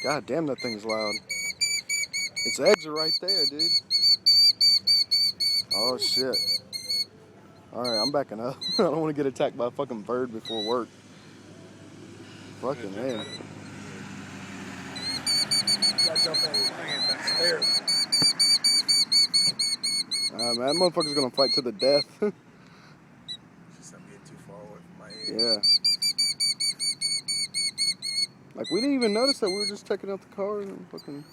God damn, that thing's loud. Its eggs are right there, dude. Oh shit. Alright, I'm backing up. I don't want to get attacked by a fucking bird before work. Fucking A. Man, that motherfucker's gonna fight to the death. Just I'm getting too far away from my eggs. Yeah. Like, we didn't even notice that. We were just checking out the car and fucking...